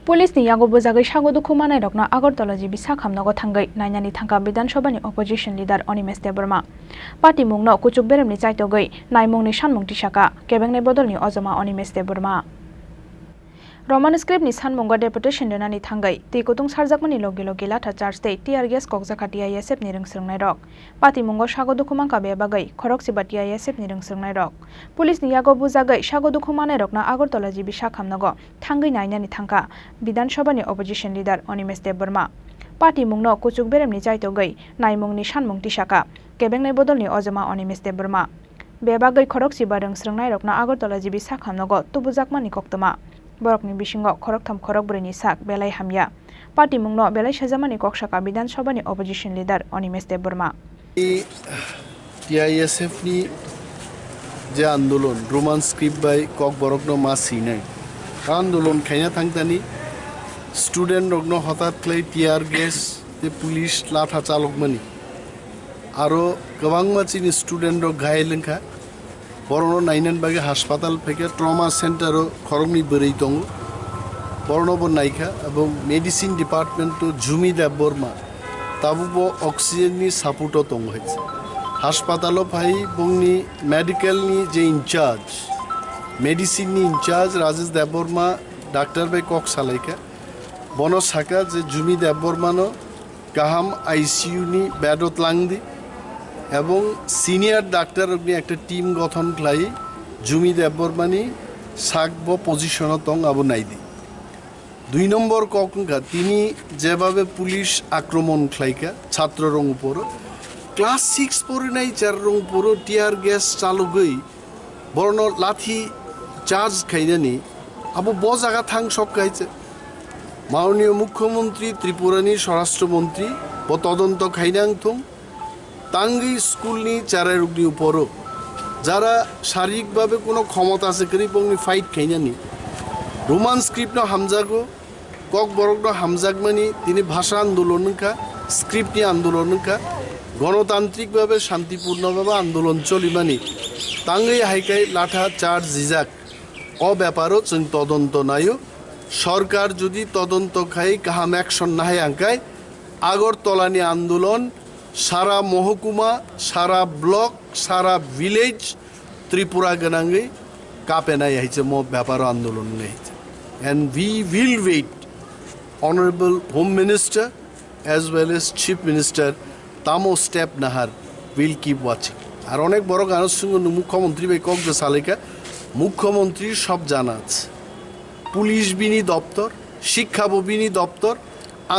Policeni Yago Bujagwi SagoDukho Manairokno Agortala jibi sakhamnago thangai Nainani Thangkha Bidan Sabhani opposition leader Animesh Debbarma party mungno kuchuk beremni chaitogoi naimungni sanmung tisaka Kebengnai Bodolni Ojama Animesh Debbarma Roman script ni sanmungo deputation donani thangai ti kutung sarjakmani logi logi latha charge tei tear gas kokjaka TISF ni rungsrungnai rok pati mungo SagoDukho mangka be bagai khorok siba TISF ni rungsrungnai rok police ni Yago Bujagwi SagoDukho Manairokno Agortala jibi sakhamnago thangai Nainani Thangkha Bidan Sabhani opposition leader Animesh Debbarma pati mungno kuchuk beremni chaitogoi naimungni sanmung tisaka Kebengnai Bodolni Ojama Animesh Debbarma be bagai khorok siba rungsrungnai rokno Agortala jibi sakhamnago tubujakmani koktoma Borokni bisingo khoroktham khorokbroni sak belai hamya party mungno belai sajamani koksaka Bidan Sabhani opposition leader Animesh Debbarma TISF ni je andolon roman script by kok borokno ma sinai andolon khaina thangtani student rogno hotat clay tear gas te police latha chalok mani aro gabangma chini student rok ghayal lengkha Borono Nainani bagi hospital peke trauma center o Khorang ni berei tongo Borono bo naika abong medicine department to Chini Debbarma tabu bo oxygen ni support o tongo hoyche hospital o bhai bongni medical ni je in charge medicine ni in charge Rajesh Debbarma doctor by kok salaika bono saka je Chini Debbarma no kaham ICU ni bedot langdi এবং senior doctor একটা team গঠন লাই Chini Debbarma ni সাকব position তং আবু নাইদি 2 নম্বর ককঙ্কা তিনি যেভাবে police আক্রমণ খাইকা ছাত্ররং উপর class 6 পরে নাই চাররং উপর টিয়ার গ্যাস চালু গই বর্ণ লাঠি চার্জ খাইনানি আবু ব জায়গা থাং সক খাইছে মাননীয় মুখ্যমন্ত্রী ত্রিপুরানি স্বরাষ্ট্রমন্ত্রী ব তদন্ত খাইনাং থং Tangi school ni charai rugni uporo jara sharik babe kono khomota ase kari bongni fight khaina ni roman script no hamjago kok borok no hamjagmani tini bhasha andolon kha script ni andolon kha গণতান্ত্রিক ভাবে শান্তিপূর্ণভাবে আন্দোলন চলিমানি তাঙ্গই হাইকাই লাঠা charge জিজাক অ ব্যাপারও जों তদন্ত নাইও সরকার যদি তদন্ত খাই কাহাম অ্যাকশন নাহে আঙ্কাই আগরতলানি আন্দোলন সারা মহকুমা সারা ব্লক সারা ভিলেজ ত্রিপুরা গনাঙ্গে কাপেনাই হইছে মো ব্যাপার আন্দোলন হইছে and we will wait honorable home minister as well as chief minister tamo step nahar will keep watching আর অনেক বড় গানের সঙ্গে মুখ্যমন্ত্রী ভাই কক যে সালেকা মুখ্যমন্ত্রী সব জানা আছে পুলিশ বিনি দপ্তর শিক্ষা বিনি দপ্তর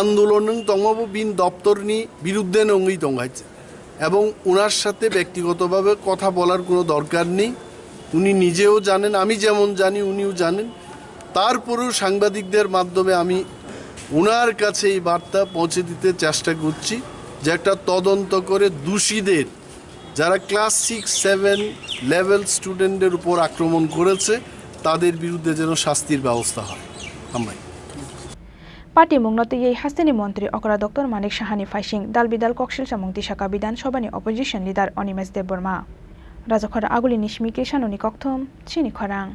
আন্দোলন তঙ্গব বিন দপ্তরনি বিরুদ্ধে নঙ্গি তঙ্গাইছে এবং ওনার সাথে ব্যক্তিগতভাবে কথা বলার কোনো দরকার নেই উনি নিজেও জানেন আমি যেমন জানি উনিও জানেন তারপরেও সাংবাদিকদের মাধ্যমে আমি ওনার কাছে এই বার্তা পৌঁছে দিতে চেষ্টা করছি যে একটা তদন্ত করে দোষীদের যারা ক্লাস 6 7 লেভেল স্টুডেন্টদের উপর আক্রমণ করেছে তাদের বিরুদ্ধে যেন শাস্তির ব্যবস্থা হয় আমরাই Party mungnote yei hasteni montri okra Dr. Manik Shahani Faising dalbidal kokshil samung tisaka Bidan Sabhani opposition leader Animesh Debbarma Rajokhara aguli nishmi Krishanoni kokthom Chini Khorang